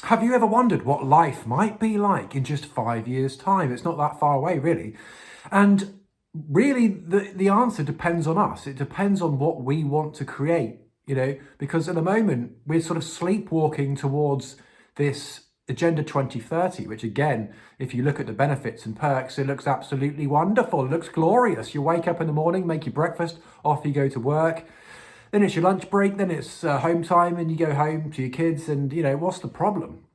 Have you ever wondered what life might be like in just 5 years' time? It's not that far away, really. And really, the answer depends on us. It depends on what we want to create, because at the moment, we're sort of sleepwalking towards this Agenda 2030, which again, if you look at the benefits and perks, it looks absolutely wonderful. It looks glorious. You wake up in the morning, make your breakfast, off you go to work. Then it's your lunch break, then it's home time, and you go home to your kids, and what's the problem?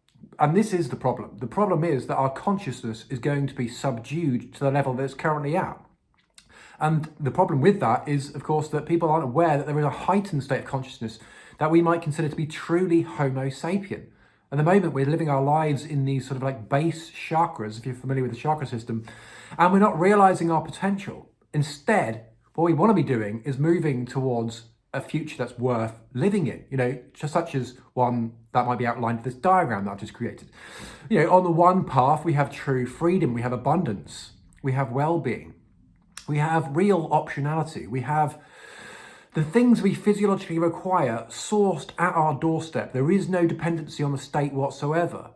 And this is the problem. The problem is that our consciousness is going to be subdued to the level that it's currently at. And the problem with that is, of course, that people aren't aware that there is a heightened state of consciousness that we might consider to be truly Homo sapien. At the moment, we're living our lives in these sort of like base chakras, if you're familiar with the chakra system, and we're not realizing our potential. Instead, what we want to be doing is moving towards a future that's worth living in, just such as one that might be outlined in this diagram that I've just created. On the one path, we have true freedom, we have abundance, we have well-being, we have real optionality, we have the things we physiologically require sourced at our doorstep. There is no dependency on the state whatsoever.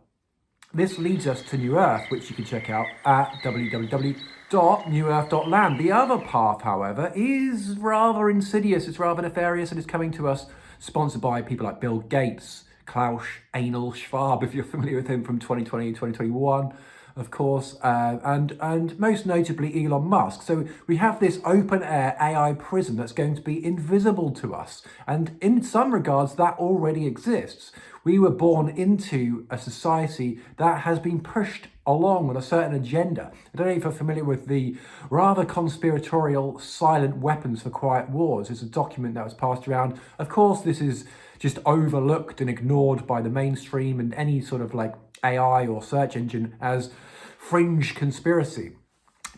This leads us to New Earth, which you can check out at www.newearth.land. The other path, however, is rather insidious, it's rather nefarious, and it's coming to us sponsored by people like Bill Gates, Klaus Anal Schwab, if you're familiar with him from 2020 and 2021, of course, and most notably Elon Musk. So we have this open air AI prison that's going to be invisible to us. And in some regards, that already exists. We were born into a society that has been pushed along on a certain agenda. I don't know if you're familiar with the rather conspiratorial Silent Weapons for Quiet Wars. It's a document that was passed around. Of course, this is just overlooked and ignored by the mainstream and any sort of like AI or search engine as fringe conspiracy.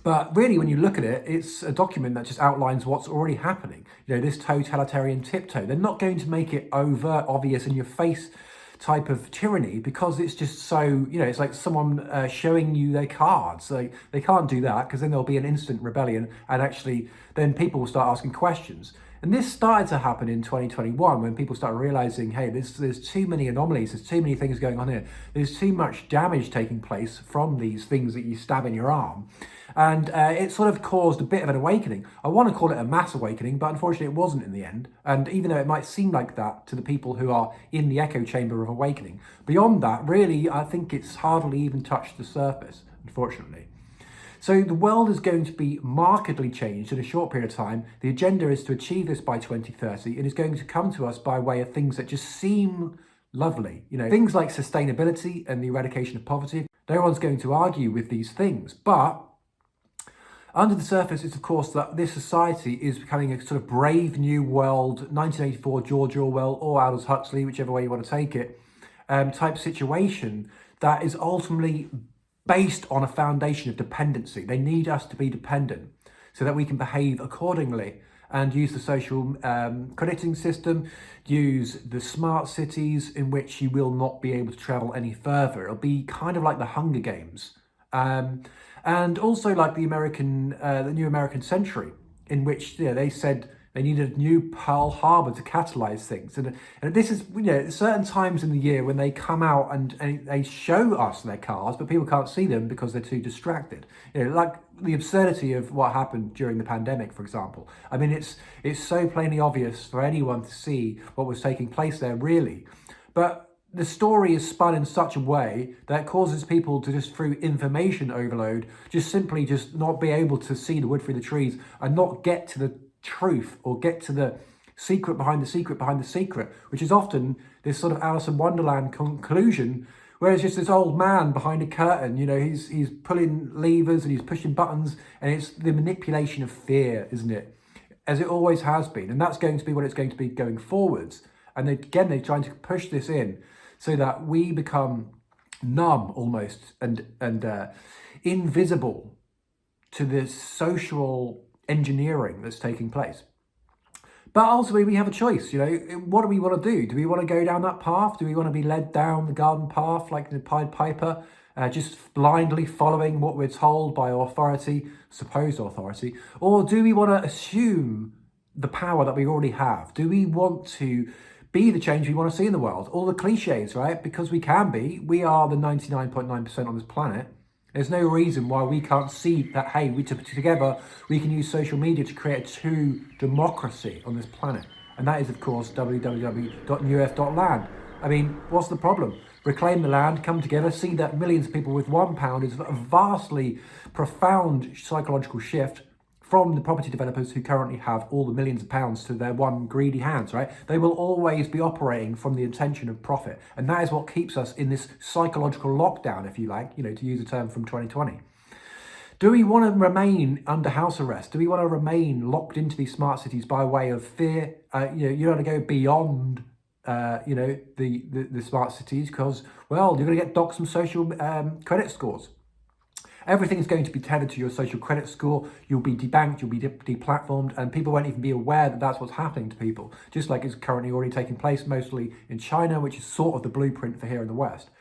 But really, when you look at it, it's a document that just outlines what's already happening. This totalitarian tiptoe. They're not going to make it overt, obvious, in your face type of tyranny because it's just so, it's like someone showing you their cards. They can't do that because then there'll be an instant rebellion and actually then people will start asking questions. And this started to happen in 2021 when people started realizing, hey, there's too many anomalies, there's too many things going on here. There's too much damage taking place from these things that you stab in your arm. And it sort of caused a bit of an awakening. I want to call it a mass awakening, but unfortunately it wasn't in the end. And even though it might seem like that to the people who are in the echo chamber of awakening, beyond that, really, I think it's hardly even touched the surface, unfortunately. So the world is going to be markedly changed in a short period of time. The agenda is to achieve this by 2030 and is going to come to us by way of things that just seem lovely. Things like sustainability and the eradication of poverty. No one's going to argue with these things, but under the surface, it's of course that this society is becoming a sort of brave new world, 1984 George Orwell or Aldous Huxley, whichever way you want to take it, type situation that is ultimately based on a foundation of dependency. They need us to be dependent so that we can behave accordingly and use the social crediting system, use the smart cities in which you will not be able to travel any further. It'll be kind of like the Hunger Games. And also like the new American century, in which they said they needed a new Pearl Harbor to catalyze things. And this is, certain times in the year when they come out and they show us their cars, but people can't see them because they're too distracted. Like the absurdity of what happened during the pandemic, for example. I mean, it's so plainly obvious for anyone to see what was taking place there, really. But the story is spun in such a way that causes people to just through information overload, just not be able to see the wood through the trees and not get to the truth or get to the secret behind the secret behind the secret, which is often this sort of Alice in Wonderland conclusion, where it's just this old man behind a curtain, he's pulling levers and he's pushing buttons, and it's the manipulation of fear, isn't it? As it always has been, and that's going to be what it's going to be going forwards. And they're trying to push this in so that we become numb almost and invisible to this social engineering that's taking place. But ultimately we have a choice, what do we want to do? Do we want to go down that path? Do we want to be led down the garden path like the Pied Piper, just blindly following what we're told by authority, supposed authority? Or do we want to assume the power that we already have? Do we want to be the change we want to see in the world. All the cliches, right? Because we can be. We are the 99.9% on this planet. There's no reason why we can't see that, hey, together we can use social media to create a true democracy on this planet. And that is, of course, www.newf.land. I mean, what's the problem? Reclaim the land, come together, see that millions of people with £1 is a vastly profound psychological shift from the property developers who currently have all the millions of pounds to their one greedy hands, right? They will always be operating from the intention of profit. And that is what keeps us in this psychological lockdown, if you like, to use a term from 2020. Do we want to remain under house arrest? Do we want to remain locked into these smart cities by way of fear? You don't want to go beyond, the smart cities because, well, you're going to get docked some social credit scores. Everything's going to be tethered to your social credit score. You'll be debanked, you'll be deplatformed, and people won't even be aware that that's what's happening to people, just like it's currently already taking place, mostly in China, which is sort of the blueprint for here in the West.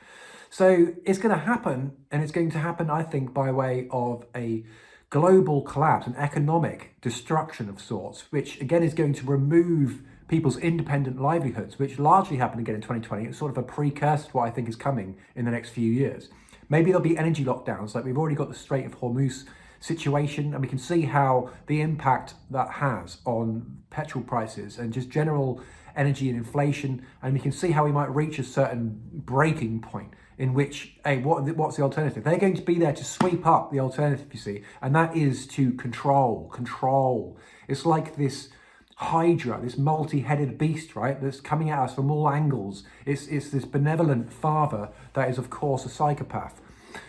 So it's going to happen, and it's going to happen, I think, by way of a global collapse, an economic destruction of sorts, which again is going to remove people's independent livelihoods, which largely happened again in 2020. It's sort of a precursor to what I think is coming in the next few years. Maybe there'll be energy lockdowns, like we've already got the Strait of Hormuz situation, and we can see how the impact that has on petrol prices and just general energy and inflation, and we can see how we might reach a certain breaking point in which, hey, what's the alternative? They're going to be there to sweep up the alternative, you see, and that is to control. It's like this Hydra, this multi-headed beast, right, that's coming at us from all angles. It's this benevolent father that is, of course, a psychopath.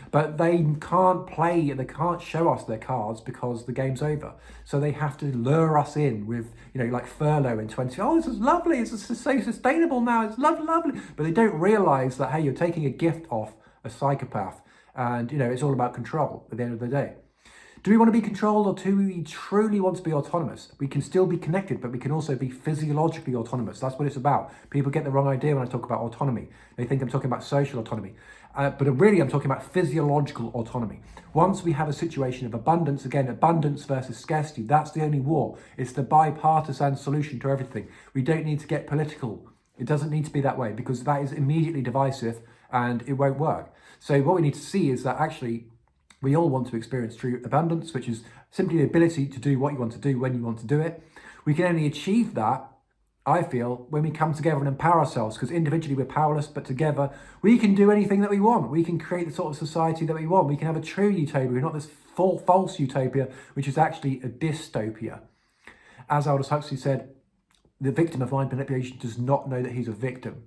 But they can't show us their cards because the game's over. So they have to lure us in with, like furlough in 20. Oh, this is lovely. It's so sustainable now. It's lovely. But they don't realise that, hey, you're taking a gift off a psychopath. And, it's all about control at the end of the day. Do we want to be controlled, or do we truly want to be autonomous? We can still be connected, but we can also be physiologically autonomous. That's what it's about. People get the wrong idea when I talk about autonomy. They think I'm talking about social autonomy. But really, I'm talking about physiological autonomy. Once we have a situation of abundance, again, abundance versus scarcity, that's the only war. It's the bipartisan solution to everything. We don't need to get political. It doesn't need to be that way, because that is immediately divisive and it won't work. So what we need to see is that actually we all want to experience true abundance, which is simply the ability to do what you want to do when you want to do it. We can only achieve that, I feel, when we come together and empower ourselves, because individually we're powerless, but together we can do anything that we want. We can create the sort of society that we want. We can have a true utopia, not this false utopia, which is actually a dystopia. As Aldous Huxley said, the victim of mind manipulation does not know that he's a victim,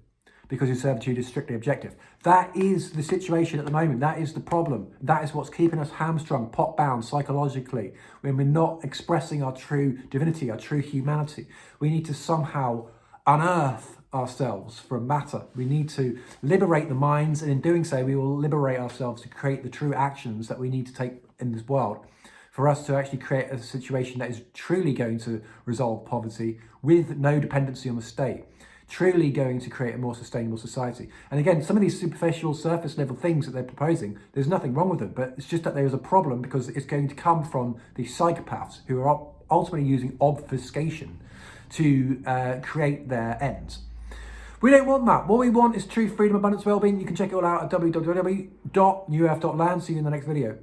because his servitude is strictly objective. That is the situation at the moment. That is the problem. That is what's keeping us hamstrung, pot-bound psychologically, when we're not expressing our true divinity, our true humanity. We need to somehow unearth ourselves from matter. We need to liberate the minds, and in doing so, we will liberate ourselves to create the true actions that we need to take in this world, for us to actually create a situation that is truly going to resolve poverty with no dependency on the state. Truly going to create a more sustainable society. And again, some of these superficial surface level things that they're proposing, there's nothing wrong with them, but it's just that there is a problem because it's going to come from these psychopaths who are ultimately using obfuscation to create their ends. We don't want that. What we want is true freedom, abundance, well-being. You can check it all out at www.newf.land. See you in the next video.